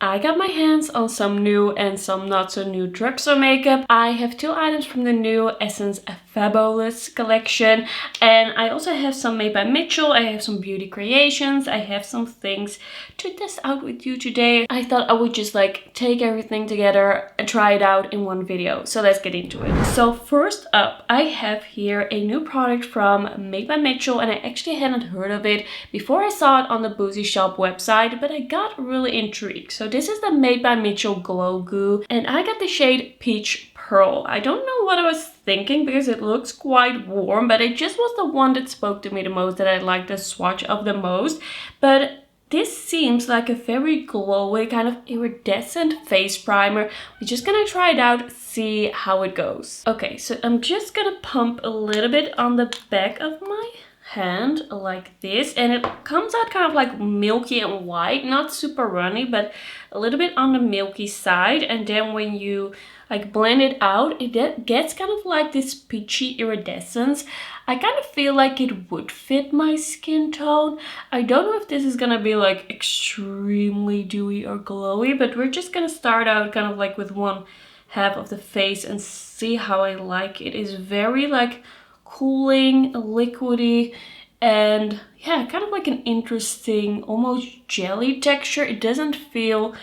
I got my hands on some new and some not so new drugstore makeup. I have 2 items from the new Essence Fabowlous collection, and I also have some made by Mitchell. I have some beauty creations. I have some things to test out with you today. I thought I would just like take everything together and try it out in one video. So let's get into it. So first up, I have here a new product from Made by Mitchell, and I actually hadn't heard of it before I saw it on the Boozy Shop website, but I got really intrigued. So this is the Made by Mitchell Glow Goo, and I got the shade Peach Pearl. I don't know what I was thinking because it looks quite warm, but it just was the one that spoke to me the most, that I liked the swatch of the most. But this seems like a very glowy, kind of iridescent face primer. We're just gonna try it out, see how it goes. Okay, so I'm just gonna pump a little bit on the back of my hand like this, and it comes out kind of like milky and white, not super runny, but a little bit on the milky side. And then when you like blend it out, it gets kind of like this peachy iridescence. I kind of feel like it would fit my skin tone. I don't know if this is gonna be like extremely dewy or glowy, but we're just gonna start out kind of like with one half of the face and see how I like it. It's very like cooling, liquidy, and yeah, kind of like an interesting almost jelly texture. It doesn't feel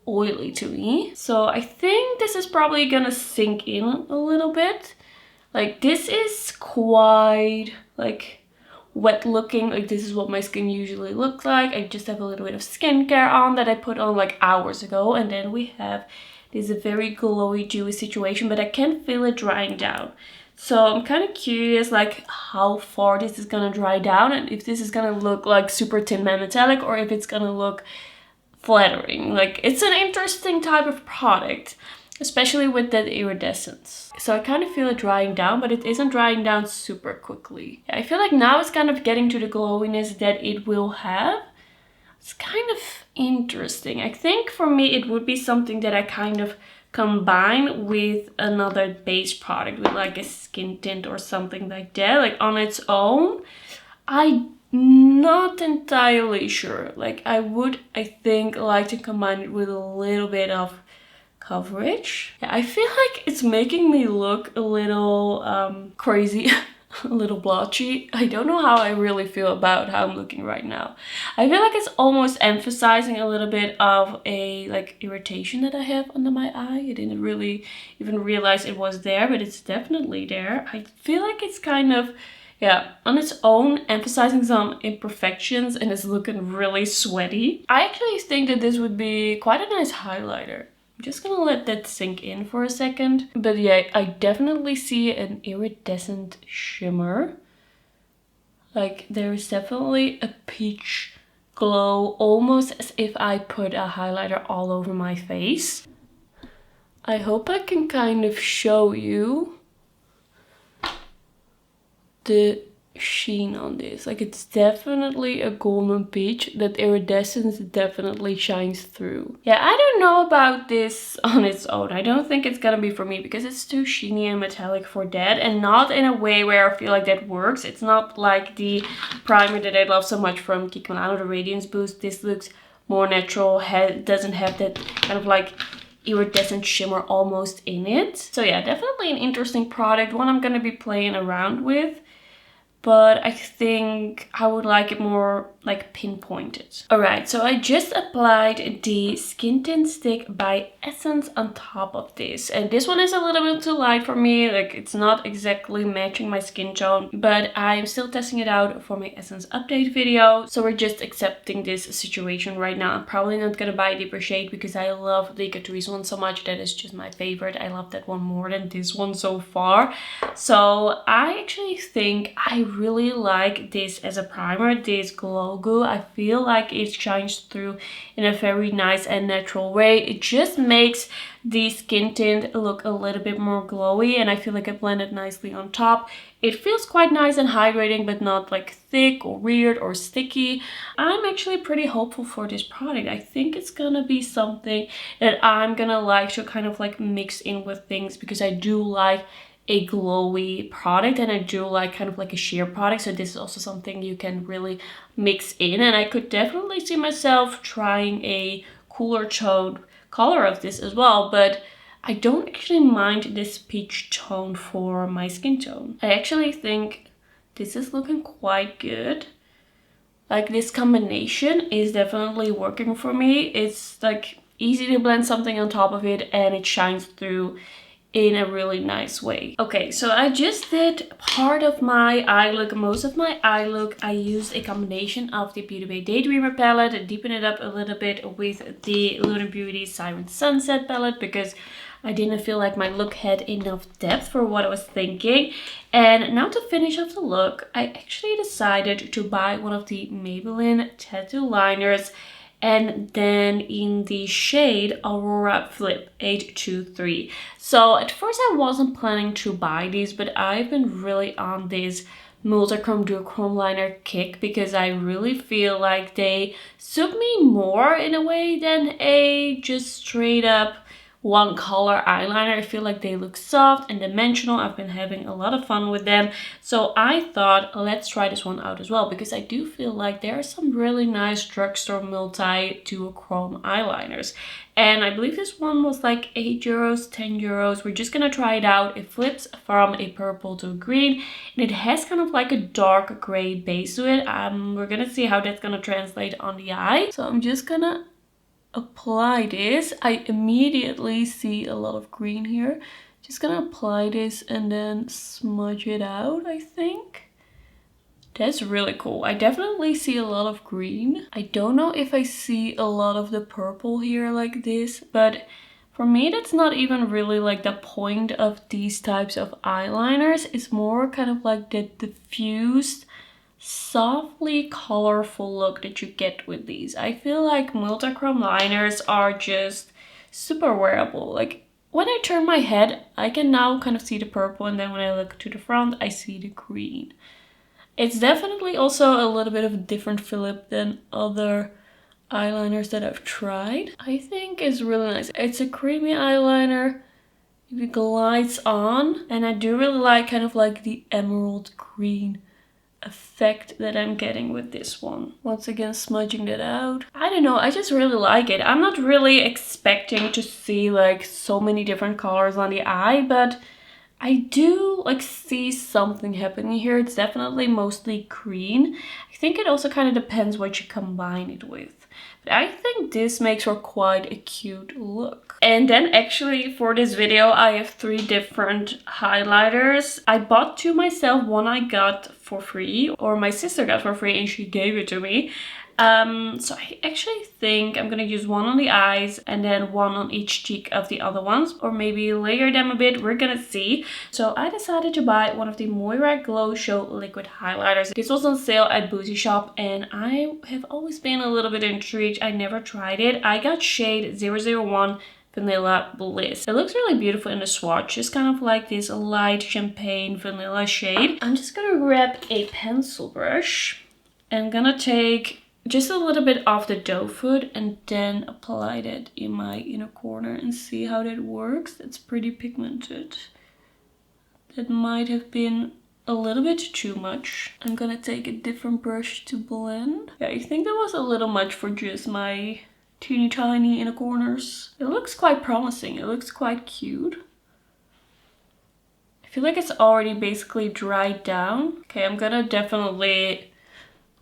oily to me, so I think this is probably gonna sink in a little bit. Like, this is quite like wet looking. Like, this is what my skin usually looks like. I just have a little bit of skincare on that I put on like hours ago, and then we have this very glowy dewy situation, but I can feel it drying down. So I'm kind of curious like how far this is gonna dry down, and if this is gonna look like super Tin Man Metallic or if it's gonna look flattering. Like, it's an interesting type of product, especially with that iridescence. So I kind of feel it drying down, but it isn't drying down super quickly. I feel like now it's kind of getting to the glowiness that it will have. It's kind of interesting. I think for me it would be something that I kind of combine with another base product, with like a skin tint or something like that, like on its own. I'm not entirely sure. Like, I think like to combine it with a little bit of coverage. Yeah, I feel like it's making me look a little crazy. A little blotchy. I don't know how I really feel about how I'm looking right now. I feel like it's almost emphasizing a little bit of a like irritation that I have under my eye. I didn't really even realize it was there, but it's definitely there. I feel like it's kind of, yeah, on its own emphasizing some imperfections, and it's looking really sweaty. I actually think that this would be quite a nice highlighter. Just gonna let that sink in for a second. But yeah, I definitely see an iridescent shimmer. Like, there is definitely a peach glow, almost as if I put a highlighter all over my face. I hope I can kind of show you the sheen on this. Like, it's definitely a golden peach. That iridescence definitely shines through. Yeah, I don't know about this on its own. I don't think it's gonna be for me because it's too sheeny and metallic for that, and not in a way where I feel like that works. It's not like the primer that I love so much from Kiko Milano, the Radiance Boost. This looks more natural, doesn't have that kind of like iridescent shimmer almost in it. So yeah, definitely an interesting product, one I'm gonna be playing around with. But I think I would like it more like pinpointed. Alright, so I just applied the Skin Tint Stick by Essence on top of this. And this one is a little bit too light for me. Like, it's not exactly matching my skin tone. But I'm still testing it out for my Essence update video. So we're just accepting this situation right now. I'm probably not gonna buy a deeper shade because I love the Catrice one so much. That is just my favorite. I love that one more than this one so far. So I actually think I really like this as a primer, this Glow Goo. I feel like it shines through in a very nice and natural way. It just makes the skin tint look a little bit more glowy, and I feel like it blended nicely on top. It feels quite nice and hydrating, but not like thick or weird or sticky. I'm actually pretty hopeful for this product. I think it's gonna be something that I'm gonna like to kind of like mix in with things, because I do like a glowy product and I do like kind of like a sheer product. So this is also something you can really mix in, and I could definitely see myself trying a cooler toned color of this as well, but I don't actually mind this peach tone for my skin tone. I actually think this is looking quite good. Like, this combination is definitely working for me. It's like easy to blend something on top of it and it shines through in a really nice way. Okay, so I just did part of my eye look. Most of my eye look, I used a combination of the Beauty Bay Daydreamer palette and deepen it up a little bit with the Lunar Beauty Siren Sunset palette because I didn't feel like my look had enough depth for what I was thinking. And now to finish off the look, I actually decided to buy one of the Maybelline tattoo liners, and then in the shade Aurora Flip 823. So at first I wasn't planning to buy these, but I've been really on this multi-chrome duochrome liner kick because I really feel like they suit me more in a way than a just straight up one color eyeliner. I feel like they look soft and dimensional. I've been having a lot of fun with them. So I thought, let's try this one out as well, because I do feel like there are some really nice drugstore multi-duochrome eyeliners. And I believe this one was like €8, €10. We're just gonna try it out. It flips from a purple to a green, and it has kind of like a dark gray base to it. We're gonna see how that's gonna translate on the eye. So I'm just gonna apply this. I immediately see a lot of green here. Just gonna apply this and then smudge it out, I think. That's really cool. I definitely see a lot of green. I don't know if I see a lot of the purple here like this, but for me that's not even really like the point of these types of eyeliners. It's more kind of like the diffused, softly colorful look that you get with these. I feel like multi-chrome liners are just super wearable. Like, when I turn my head, I can now kind of see the purple, and then when I look to the front, I see the green. It's definitely also a little bit of a different fillip than other eyeliners that I've tried. I think it's really nice. It's a creamy eyeliner. It glides on, and I do really like kind of like the emerald green effect that I'm getting with this one. Once again, smudging that out. I don't know, I just really like it. I'm not really expecting to see like so many different colors on the eye, but I do like see something happening here. It's definitely mostly green. I think it also kind of depends what you combine it with. But I think this makes for quite a cute look. And then actually for this video, I have 3 different highlighters. I bought 2 myself. One I got for free, or my sister got for free and she gave it to me. So I actually think I'm gonna use one on the eyes and then one on each cheek of the other ones, or maybe layer them a bit. We're gonna see. So I decided to buy one of the Moira Glow Show liquid highlighters. This was on sale at Booty Shop and I have always been a little bit intrigued. I never tried it. I got shade 001 Vanilla Bliss. It looks really beautiful in the swatch. It's kind of like this light champagne vanilla shade. I'm just gonna grab a pencil brush. I'm gonna take just a little bit off the doe foot and then apply that in my inner corner and see how that works. It's pretty pigmented. That might have been a little bit too much. I'm gonna take a different brush to blend. Yeah, I think that was a little much for just my teeny tiny inner corners. It looks quite promising. It looks quite cute. I feel like it's already basically dried down. Okay, I'm gonna definitely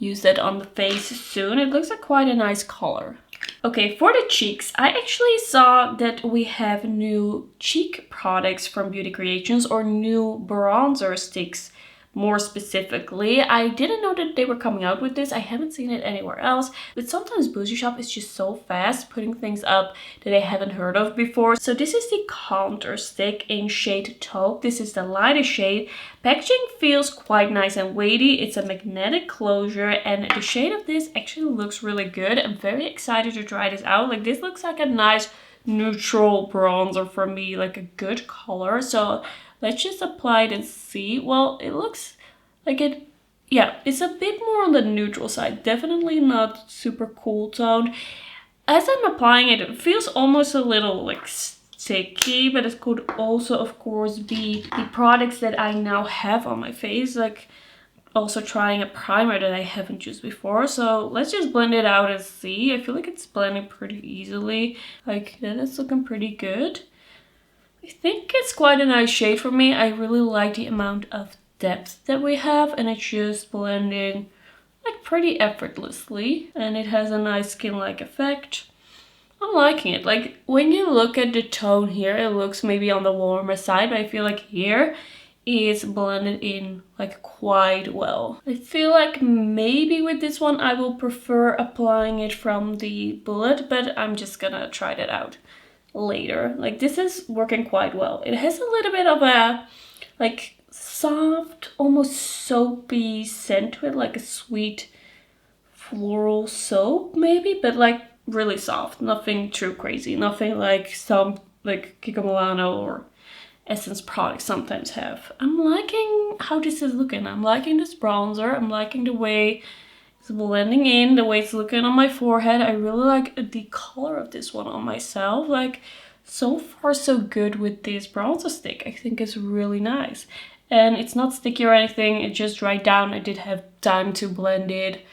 use that on the face soon. It looks like quite a nice color. Okay, for the cheeks, I actually saw that we have new cheek products from Beauty Creations, or new bronzer sticks more specifically. I didn't know that they were coming out with this. I haven't seen it anywhere else, but sometimes Booty Shop is just so fast putting things up that I haven't heard of before. So this is the contour stick in shade Taupe. This is the lightest shade. Packaging feels quite nice and weighty. It's a magnetic closure, and the shade of this actually looks really good. I'm very excited to try this out. Like, this looks like a nice neutral bronzer for me, like a good color. So let's just apply it and see. Well, it looks like it, yeah, it's a bit more on the neutral side. Definitely not super cool toned. As I'm applying it, it feels almost a little like sticky, but it could also, of course, be the products that I now have on my face. Like, also trying a primer that I haven't used before. So let's just blend it out and see. I feel like it's blending pretty easily. Like that is looking pretty good. I think it's quite a nice shade for me. I really like the amount of depth that we have, and it's just blending like pretty effortlessly, and it has a nice skin-like effect. I'm liking it. Like when you look at the tone here, it looks maybe on the warmer side, but I feel like here it's blended in like quite well. I feel like maybe with this one I will prefer applying it from the bullet, but I'm just gonna try that out later. Like this is working quite well. It has a little bit of a like soft, almost soapy scent to it, like a sweet floral soap maybe, but like really soft, nothing too crazy, nothing like some like Kiko Milano or Essence products sometimes have. I'm liking how this is looking. I'm liking this bronzer. I'm liking the way it's blending in, the way it's looking on my forehead. I really like the color of this one on myself. Like so far so good with this bronzer stick. I think it's really nice. And it's not sticky or anything. It just dried down. I did have time to blend it.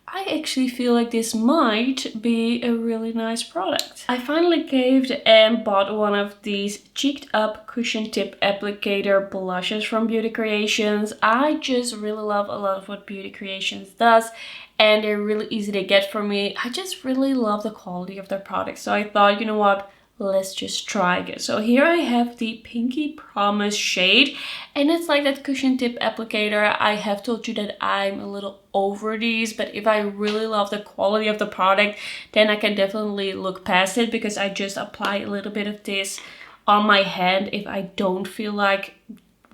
I actually feel like this might be a really nice product. I finally caved and bought one of these cheeked up cushion tip applicator blushes from Beauty Creations. I just really love a lot of what Beauty Creations does, and they're really easy to get for me. I just really love the quality of their products. So I thought, you know what? Let's just try it. So here I have the Pinky Promise shade, and it's like that cushion tip applicator. I have told you that I'm a little over these, but if I really love the quality of the product, then I can definitely look past it, because I just apply a little bit of this on my hand. If I don't feel like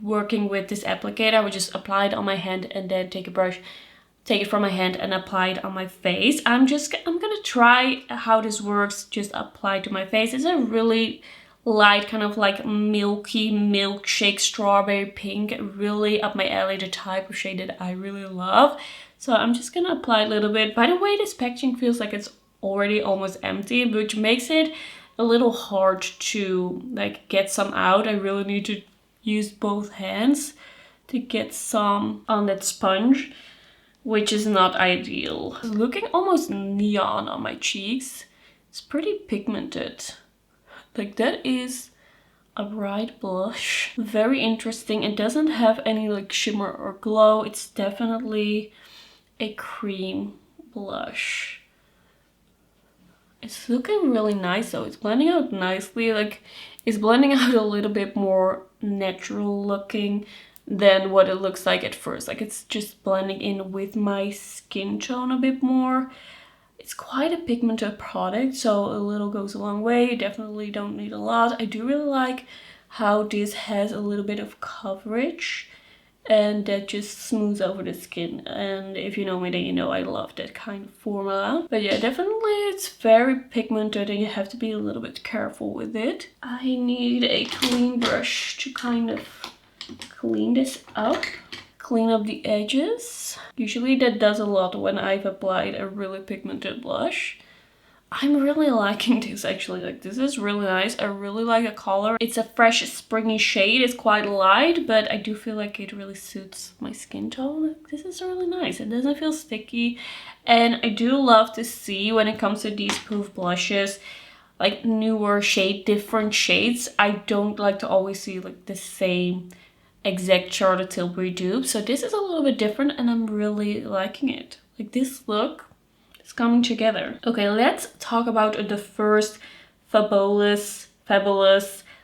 working with this applicator, I would just apply it on my hand and then take a brush, take it from my hand and apply it on my face. I'm gonna try how this works, just apply it to my face. It's a really light kind of like milky milkshake strawberry pink, really up my alley, the type of shade that I really love. So I'm just gonna apply a little bit. By the way, this packaging feels like it's already almost empty, which makes it a little hard to like get some out. I really need to use both hands to get some on that sponge, which is not ideal. It's looking almost neon on my cheeks. It's pretty pigmented. Like that is a bright blush. Very interesting. It doesn't have any like shimmer or glow. It's definitely a cream blush. It's looking really nice though. It's blending out nicely. Like it's blending out a little bit more natural looking than what it looks like at first. Like it's just blending in with my skin tone a bit more. It's quite a pigmented product, so a little goes a long way. You definitely don't need a lot. I do really like how this has a little bit of coverage, and that just smooths over the skin. And if you know me, then you know I love that kind of formula. But yeah, definitely it's very pigmented and you have to be a little bit careful with it. I need a clean brush to kind of clean this up, clean up the edges. Usually that does a lot when I've applied a really pigmented blush. I'm really liking this actually. Like this is really nice. I really like the color. It's a fresh springy shade. It's quite light, but I do feel like it really suits my skin tone. Like, this is really nice. It doesn't feel sticky, and I do love to see when it comes to these poof blushes, like newer shade, different shades. I don't like to always see like the same exact Charlotte Tilbury dupe. So this is a little bit different and I'm really liking it. Like this look is coming together. Okay, let's talk about the first Fabowlous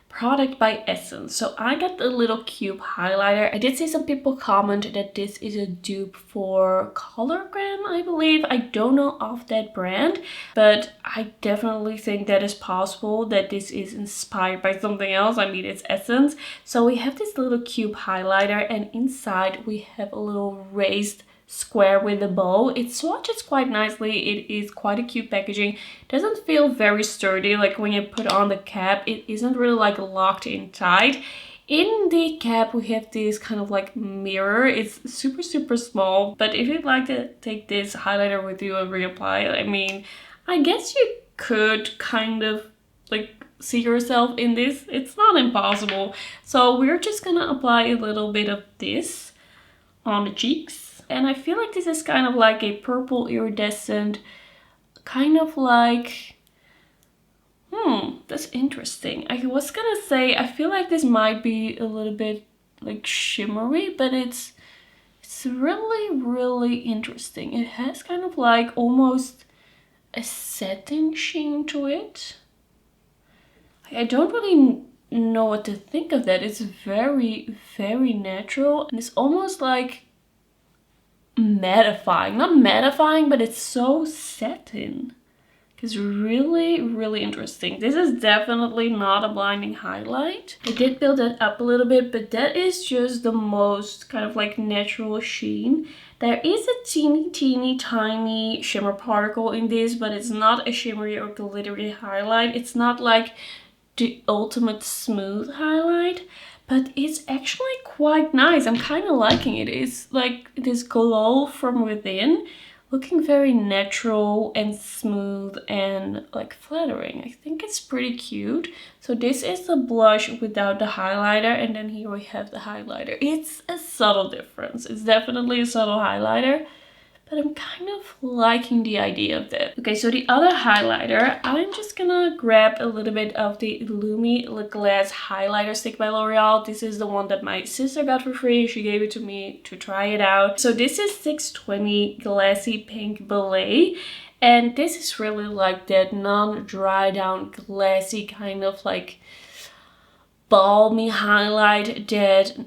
product by Essence. So I got the little cube highlighter. I did see some people comment that this is a dupe for Colourgram, I believe. I don't know of that brand, but I definitely think that is possible that this is inspired by something else. I mean, it's Essence. So we have this little cube highlighter, and inside we have a little raised square with a bow. It swatches quite nicely. It is quite a cute packaging. Doesn't feel very sturdy. Like when you put on the cap, it isn't really like locked in tight. In the cap we have this kind of like mirror. It's super small, but if you'd like to take this highlighter with you and reapply, I mean, I guess you could kind of like see yourself in this. It's not impossible. So we're just gonna apply a little bit of this on the cheeks. And I feel like this is kind of like a purple iridescent, kind of like, that's interesting. I was gonna say, I feel like this might be a little bit like shimmery, but it's really, really interesting. It has kind of like almost a satin sheen to it. I don't really know what to think of that. It's very, very natural, and it's almost like mattifying. Not mattifying, but it's so satin. It's really, really interesting. This is definitely not a blinding highlight. I did build it up a little bit, but that is just the most kind of like natural sheen. There is a teeny tiny shimmer particle in this, but it's not a shimmery or glittery highlight. It's not like the ultimate smooth highlight, but it's actually quite nice. I'm kind of liking it. It's like this glow from within, looking very natural and smooth and like flattering. I think it's pretty cute. So this is the blush without the highlighter, and then here we have the highlighter. It's a subtle difference. It's definitely a subtle highlighter, but I'm kind of liking the idea of that. Okay, so the other highlighter, I'm just gonna grab a little bit of the Lumi Lip Glass highlighter stick by L'Oreal. This is the one that my sister got for free. She gave it to me to try it out. So this is 620 Glassy Pink Ballet. And this is really like that non-dry down glassy kind of like balmy highlight that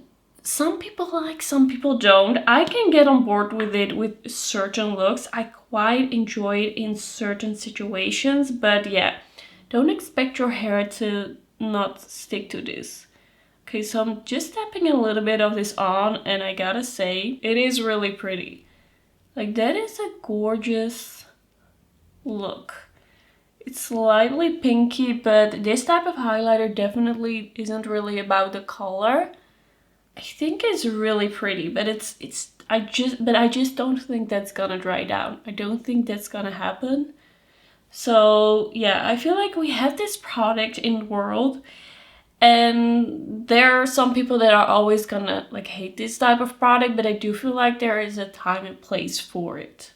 some people like, some people don't. I can get on board with it with certain looks. I quite enjoy it in certain situations, but yeah, don't expect your hair to not stick to this. Okay, so I'm just tapping a little bit of this on, and I gotta say, it is really pretty. Like, that is a gorgeous look. It's slightly pinky, but this type of highlighter definitely isn't really about the color. I think it's really pretty, but I just don't think that's gonna dry down. I don't think that's gonna happen. So yeah, I feel like we have this product in the world, and there are some people that are always gonna like hate this type of product, but I do feel like there is a time and place for it.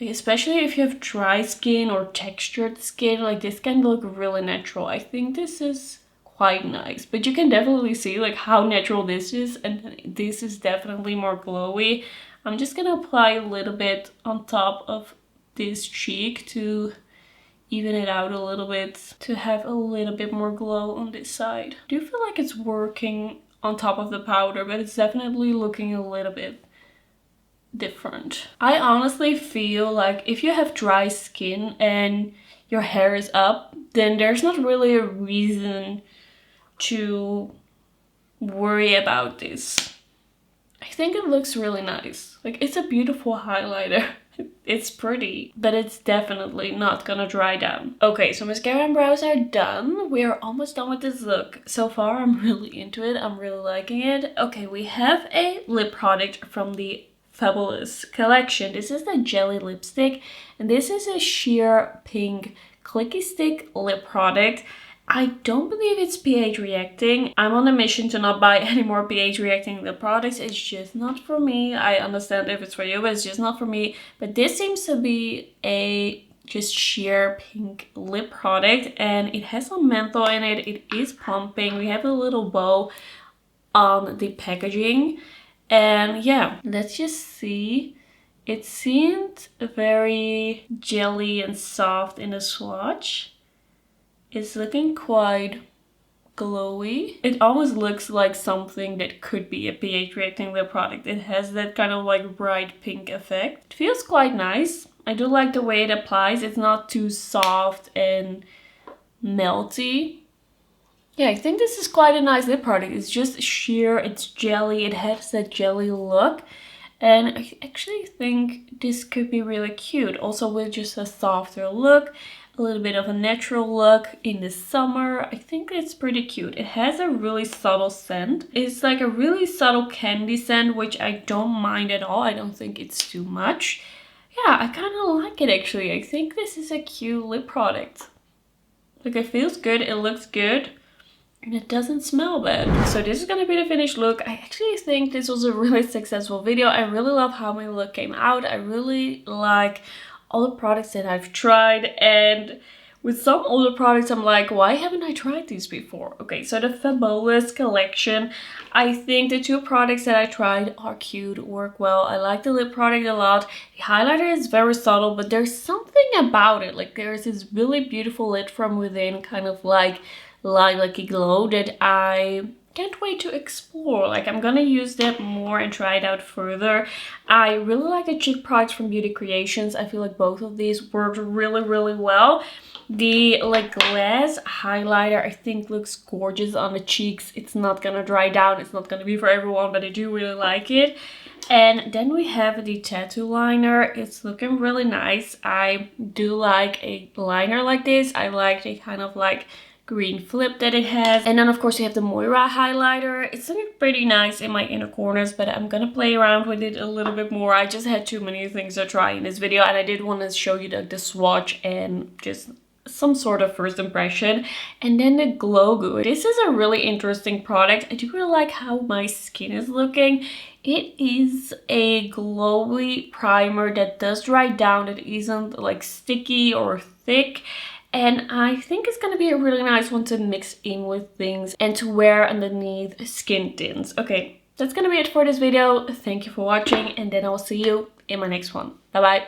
Like, especially if you have dry skin or textured skin, like this can look really natural. I think this is quite nice, but you can definitely see like how natural this is, and this is definitely more glowy. I'm just gonna apply a little bit on top of this cheek to even it out a little bit, to have a little bit more glow on this side. I do feel like it's working on top of the powder, but it's definitely looking a little bit different. I honestly feel like if you have dry skin and your hair is up, then there's not really a reason to worry about this. I think it looks really nice. Like, it's a beautiful highlighter. It's pretty, but it's definitely not gonna dry down. Okay, so mascara and brows are done. We are almost done with this look. So far, I'm really into it. I'm really liking it. Okay, we have a lip product from the Fabowlous collection. This is the jelly lipstick, and this is a sheer pink clicky stick lip product. I don't believe it's pH reacting. I'm on a mission to not buy any more pH reacting lip products. It's just not for me. I understand if it's for you, but it's just not for me. But this seems to be a just sheer pink lip product, and it has some menthol in it. It is pumping. We have a little bow on the packaging, and yeah, let's just see. It seemed very jelly and soft in the swatch. It's looking quite glowy. It almost looks like something that could be a pH reacting lip product. It has that kind of like bright pink effect. It feels quite nice. I do like the way it applies. It's not too soft and melty. Yeah, I think this is quite a nice lip product. It's just sheer, it's jelly, it has that jelly look. And I actually think this could be really cute. Also with just a softer look, a little bit of a natural look in the summer. I think it's pretty cute. It has a really subtle scent. It's like a really subtle candy scent, which I don't mind at all. I don't think it's too much. Yeah, I kind of like it actually. I think this is a cute lip product. Like, it feels good, it looks good. and it doesn't smell bad. So this is gonna be the finished look. I actually think this was a really successful video. I really love how my look came out. I really like all the products that I've tried, and with some older products I'm like, why haven't I tried these before? Okay, so the Fabowlous collection, I think the two products that I tried are cute, work well. I like the lip product a lot. The highlighter is very subtle, but there's something about it. Like there's this really beautiful lit from within, kind of like a glow that I can't wait to explore. Like I'm gonna use that more and try it out further. I really like the cheek products from Beauty Creations. I feel like both of these worked really well. The like glass highlighter I think looks gorgeous on the cheeks. It's not gonna dry down. It's not gonna be for everyone, but I do really like it. And then we have the tattoo liner. It's looking really nice. I do like a liner like this. I like the kind of like green flip that it has. And then of course you have the Moira highlighter. It's looking pretty nice in my inner corners, but I'm gonna play around with it a little bit more. I just had too many things to try in this video, and I did want to show you the swatch and just some sort of first impression. And then the Glow Goo. This is a really interesting product. I do really like how my skin is looking. It is a glowy primer that does dry down. It isn't like sticky or thick. And I think it's gonna be a really nice one to mix in with things and to wear underneath skin tints. Okay, that's gonna be it for this video. Thank you for watching, and then I'll see you in my next one. Bye bye.